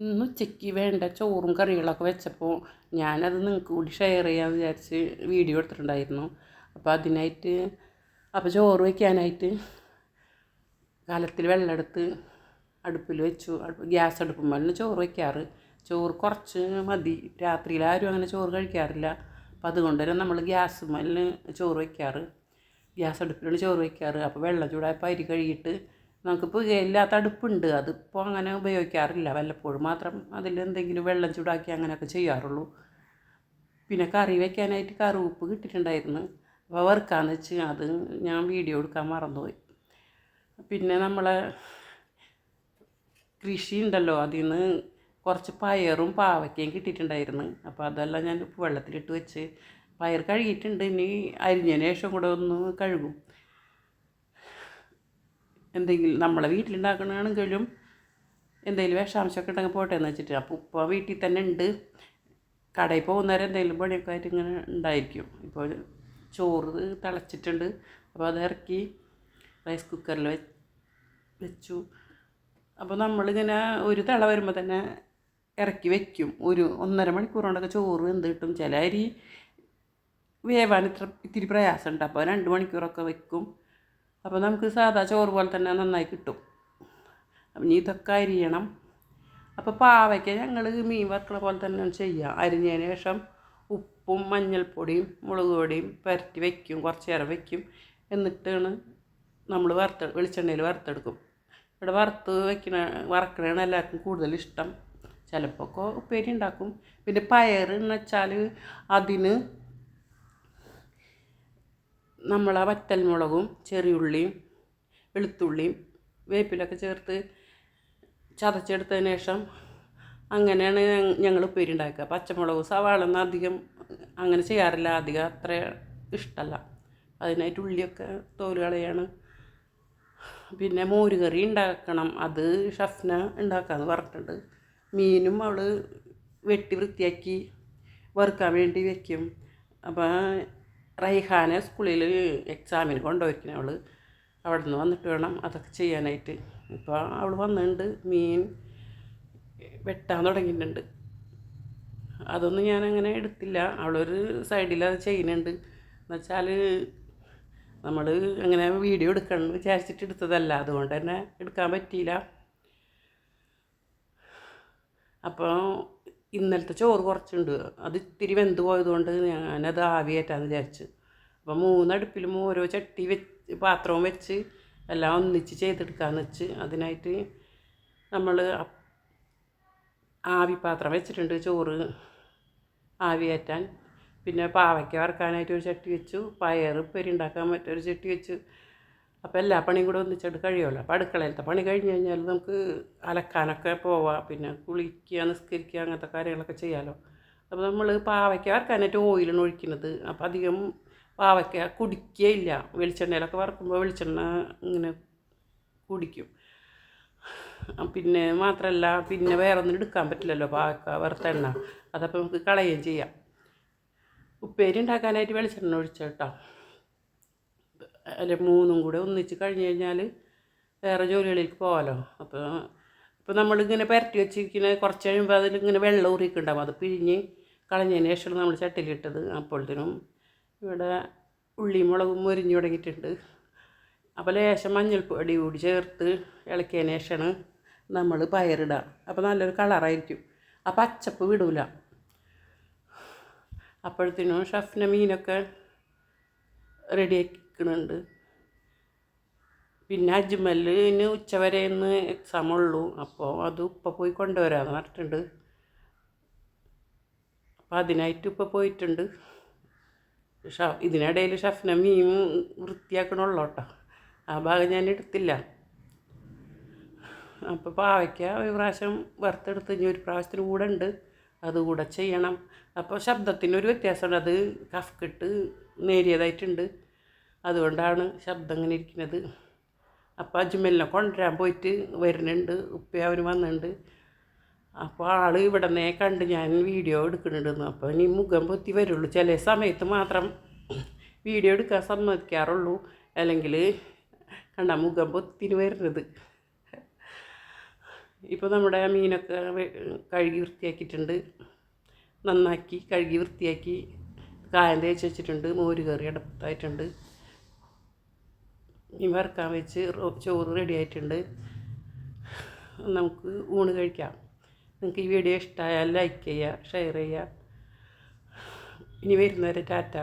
ഇന്ന് ഉച്ചയ്ക്ക് വേണ്ട ചോറും കറികളൊക്കെ വെച്ചപ്പോൾ ഞാനത് നിങ്ങൾക്ക് കൂടി ഷെയർ ചെയ്യാമെന്ന് വിചാരിച്ച് വീഡിയോ എടുത്തിട്ടുണ്ടായിരുന്നു. അപ്പോൾ ചോറ് വയ്ക്കാനായിട്ട് കലത്തിൽ വെള്ളം എടുത്ത് അടുപ്പിൽ വെച്ചു. ഗ്യാസ് അടുപ്പുമ്പോൾ ചോറ് വയ്ക്കാറ്. ചോറ് കുറച്ച് മതി, രാത്രിയിൽ ആരും അങ്ങനെ ചോറ് കഴിക്കാറില്ല. അപ്പം അതുകൊണ്ട് തന്നെ നമ്മൾ ഗ്യാസുമ്മേൽ ചോറ് വയ്ക്കാറ്, ഗ്യാസ് അടുപ്പിലാണ് ചോറ് വയ്ക്കാറ്. അപ്പോൾ വെള്ളം ചൂടായപ്പോൾ അരി കഴുകിയിട്ട്, നമുക്ക് പുകയില്ലാത്ത അടുപ്പുണ്ട്, അതിപ്പോൾ അങ്ങനെ ഉപയോഗിക്കാറില്ല, വല്ലപ്പോഴും മാത്രം അതിലെന്തെങ്കിലും വെള്ളം ചൂടാക്കി അങ്ങനെയൊക്കെ ചെയ്യാറുള്ളൂ. പിന്നെ കറി വയ്ക്കാനായിട്ട് കറിവേപ്പ് കിട്ടിയിട്ടുണ്ടായിരുന്നു, അപ്പോൾ വറുക്കാമെന്ന് വെച്ച് അത് ഞാൻ വീഡിയോ എടുക്കാൻ മറന്നുപോയി. പിന്നെ നമ്മളെ കൃഷി ഉണ്ടല്ലോ, അതിൽ നിന്ന് കുറച്ച് പയറും പാവയ്ക്കയും കിട്ടിയിട്ടുണ്ടായിരുന്നു. അപ്പോൾ അതെല്ലാം ഞാൻ വെള്ളത്തിലിട്ട് വെച്ച്, പയർ കഴുകിയിട്ടുണ്ട്, ഇനി അരിഞ്ഞതിന് ശേഷം കൂടെ ഒന്ന് കഴുകും. എന്തെങ്കിലും നമ്മളെ വീട്ടിലുണ്ടാക്കണമെങ്കിലും എന്തെങ്കിലും വിഷാംശമൊക്കെ ഉണ്ടെങ്കിൽ പോട്ടെ എന്ന് വെച്ചിട്ട്. അപ്പോൾ ഉപ്പ വീട്ടിൽ തന്നെ ഉണ്ട്, കടയിൽ പോകുന്നവരെ എന്തെങ്കിലും പണിയൊക്കെ ആയിട്ട് ഇങ്ങനെ ഉണ്ടായിരിക്കും. ഇപ്പോൾ ചോറ് തിളച്ചിട്ടുണ്ട്, അപ്പോൾ അത് ഇറക്കി റൈസ് കുക്കറിൽ വെച്ചു. അപ്പോൾ നമ്മളിങ്ങനെ ഒരു തിള വരുമ്പോൾ തന്നെ ഇറക്കി വയ്ക്കും. ഒരു 1.5 മണിക്കൂർ കൊണ്ടൊക്കെ ചോറ് വെന്ത് കിട്ടും. ചില അരി വേവാൻ ഇത്തിരി പ്രയാസമുണ്ട്, അപ്പോൾ 2 മണിക്കൂറൊക്കെ വയ്ക്കും. അപ്പോൾ നമുക്ക് സാധാ ചോറ് പോലെ തന്നെ നന്നായി കിട്ടും. അപ്പം ഇനി ഇതൊക്കെ അരിയണം. അപ്പോൾ പാവയ്ക്ക ഞങ്ങൾ മീൻ വറുക്കണ പോലെ തന്നെ ചെയ്യുക. അരിഞ്ഞതിന് ശേഷം ഉപ്പും മഞ്ഞൾപ്പൊടിയും മുളക് പൊടിയും പുരട്ടി വയ്ക്കും, കുറച്ച് നേരം വയ്ക്കും. എന്നിട്ടാണ് നമ്മൾ വെളിച്ചെണ്ണയിൽ വറുത്തെടുക്കും. ഇവിടെ വറക്കണതാണ് എല്ലാവർക്കും കൂടുതൽ ഇഷ്ടം. ചിലപ്പോൾ ഒക്കെ ഉപ്പേരി ഉണ്ടാക്കും. പിന്നെ പയർ എന്ന് വെച്ചാൽ അതിന് നമ്മളെ വറ്റൽമുളകും ചെറിയുള്ളിയും വെളുത്തുള്ളിയും വേപ്പിലൊക്കെ ചേർത്ത് ചതച്ചെടുത്തതിന് ശേഷം അങ്ങനെയാണ് ഞങ്ങൾ ഉപ്പേരി ഉണ്ടാക്കുക. പച്ചമുളകും സവാളൊന്നും അധികം അങ്ങനെ ചെയ്യാറില്ല, അധികം അത്ര ഇഷ്ടമല്ല. അതിനായിട്ട് ഉള്ളിയൊക്കെ തോല് കളയാണ്. പിന്നെ മോരുകറി ഉണ്ടാക്കണം, അത് ഷഫ്ന ഉണ്ടാക്കാമെന്ന് പറഞ്ഞിട്ടുണ്ട്. മീനും അവൾ വെട്ടി വൃത്തിയാക്കി വറുക്കാൻ വേണ്ടി വയ്ക്കും. അപ്പോൾ റൈഹാനെ സ്കൂളിൽ എക്സാമിന് കൊണ്ടുപോയിരിക്കണം അവൾ. അവിടെ നിന്ന് വന്നിട്ട് വേണം അതൊക്കെ ചെയ്യാനായിട്ട്. ഇപ്പോൾ അവൾ വന്നിട്ടുണ്ട്, മീൻ വെട്ടാൻ തുടങ്ങിയിട്ടുണ്ട്. അതൊന്നും ഞാനങ്ങനെ എടുത്തില്ല, അവളൊരു സൈഡിൽ അത് ചെയ്യുന്നുണ്ട്. എന്നുവെച്ചാൽ നമ്മൾ അങ്ങനെ വീഡിയോ എടുക്കണം വിചാരിച്ചിട്ട് എടുത്തതല്ല, അതുകൊണ്ട് തന്നെ എടുക്കാൻ പറ്റിയില്ല. അപ്പോൾ ഇന്നലത്തെ ചോറ് കുറച്ചുണ്ട്, അത് ഇത്തിരി വെന്ത് പോയതുകൊണ്ട് ഞാനത് ആവി കയറ്റാമെന്ന് വിചാരിച്ചു. അപ്പോൾ 3 അടുപ്പിലും ഓരോ ചട്ടി പാത്രവും വെച്ച് എല്ലാം ഒന്നിച്ച് ചെയ്തെടുക്കാമെന്ന് വെച്ച്. അതിനായിട്ട് നമ്മൾ ആവി പാത്രം വെച്ചിട്ടുണ്ട് ചോറ് ആവി കയറ്റാൻ. പിന്നെ പാവയ്ക്ക വറുക്കാനായിട്ട് ഒരു ചട്ടി വെച്ചു, പയർ ഉപ്പേരി ഉണ്ടാക്കാൻ മറ്റൊരു ചട്ടി വെച്ചു. അപ്പോൾ എല്ലാ പണിയും കൂടെ ഒന്നിച്ചിട്ട് കഴിയുമല്ലോ. അപ്പോൾ അടുക്കളയിലത്തെ പണി കഴിഞ്ഞ് കഴിഞ്ഞാൽ നമുക്ക് അലക്കാനൊക്കെ പോവാം, പിന്നെ കുളിക്കുക നിസ്കരിക്കുക അങ്ങനത്തെ കാര്യങ്ങളൊക്കെ ചെയ്യാമല്ലോ. അപ്പോൾ നമ്മൾ പാവയ്ക്ക വറുക്കാനായിട്ട് ഓയിലാണ് ഒഴിക്കുന്നത്. അപ്പോൾ അധികം പാവയ്ക്ക കുടിക്കുകയില്ല, വെളിച്ചെണ്ണയിലൊക്കെ വറുക്കുമ്പോൾ വെളിച്ചെണ്ണ ഇങ്ങനെ കുടിക്കും. പിന്നെ മാത്രമല്ല, പിന്നെ വേറെ ഒന്നും എടുക്കാൻ പറ്റില്ലല്ലോ പാവയ്ക്ക വറുത്തെണ്ണ, അതപ്പോൾ നമുക്ക് കളയുകയും ചെയ്യാം. ഉപ്പേരി ഉണ്ടാക്കാനായിട്ട് വെളിച്ചെണ്ണ ഒഴിച്ചേട്ടോ. അല്ലെ 3 കൂടെ ഒന്നിച്ച് കഴിഞ്ഞ് കഴിഞ്ഞാൽ വേറെ ജോലികളിലേക്ക് പോകാമല്ലോ. അപ്പോൾ നമ്മളിങ്ങനെ പുരട്ടി വെച്ചിരിക്കുന്ന കുറച്ച് കഴിയുമ്പോൾ അതിലിങ്ങനെ വെള്ളം ഊറിക്കുണ്ടാകും, അത് പിഴിഞ്ഞ് കളഞ്ഞതിന് ശേഷമാണ് നമ്മൾ ചട്ടിയിലിട്ടത്. അപ്പോഴത്തേനും ഇവിടെ ഉള്ളിയും മുളകും മൊരിഞ്ഞ് തുടങ്ങിയിട്ടുണ്ട്. അപ്പോൾ ലേശം മഞ്ഞൾപ്പൊടി കൂടി ചേർത്ത് ഇളക്കിയതിന് ശേഷമാണ് നമ്മൾ പയറിടുക. അപ്പോൾ നല്ലൊരു കളറായിരിക്കും, ആ പച്ചപ്പ് വിടൂല. അപ്പോഴത്തേനും ഷഫ്ന മീനൊക്കെ റെഡിയാക്കിക്കുന്നുണ്ട്. പിന്നെ അജ്മലിന് ഉച്ചവരെ ഇന്ന് എക്സാമുള്ളൂ, അപ്പോൾ അത് ഉപ്പ പോയി കൊണ്ടുവരാമെന്ന് പറഞ്ഞിട്ടുണ്ട്. അപ്പോൾ അതിനായിട്ട് ഉപ്പ പോയിട്ടുണ്ട്. ഇതിനിടയിൽ ഷഫ്ന മീൻ വൃത്തിയാക്കണുള്ളൂ കേട്ടോ, ആ ഭാഗം ഞാൻ എടുത്തില്ല. അപ്പോൾ പാവയ്ക്ക ഒരു പ്രാവശ്യം വറുത്തെടുത്ത് ഇനി ഒരു പ്രാവശ്യത്തിന് കൂടെ ഉണ്ട്, അതുകൂടെ ചെയ്യണം. അപ്പോൾ ശബ്ദത്തിനൊരു വ്യത്യാസമുണ്ട്, അത് കഫ്കെട്ട് നേരിയതായിട്ടുണ്ട്, അതുകൊണ്ടാണ് ശബ്ദം ഇങ്ങനെ ഇരിക്കുന്നത്. അപ്പോൾ അജ്മലിനെ കൊണ്ടുവരാൻ പോയിട്ട് വരുന്നുണ്ട്, ഉപ്പയവന് വന്നിട്ടുണ്ട്. അപ്പോൾ ആൾ ഇവിടെ നിന്നേ കണ്ട് ഞാൻ വീഡിയോ എടുക്കുന്നുണ്ടെന്ന്. അപ്പോൾ ഇനി മുഖം പൊത്തി വരുള്ളൂ, ചില സമയത്ത് മാത്രം വീഡിയോ എടുക്കാൻ സമ്മതിക്കാറുള്ളൂ, അല്ലെങ്കിൽ കണ്ട മുഖം പൊത്തിന് വരുന്നത്. ഇപ്പോൾ നമ്മുടെ മീനൊക്കെ കഴുകി വൃത്തിയാക്കിയിട്ടുണ്ട്. നന്നാക്കി കഴുകി വൃത്തിയാക്കി കായം തേച്ച് വെച്ചിട്ടുണ്ട്. മോര് കറി അടുപ്പത്തായിട്ടുണ്ട്. മീൻ വറുക്കാൻ വെച്ച് ചോറ് റെഡി ആയിട്ടുണ്ട്. നമുക്ക് ഊണ് കഴിക്കാം. നിങ്ങൾക്ക് ഈ വീഡിയോ ഇഷ്ടമായാൽ ലൈക്ക് ചെയ്യുക, ഷെയർ ചെയ്യുക. ഇനി വരുന്നവരെ ടാറ്റ.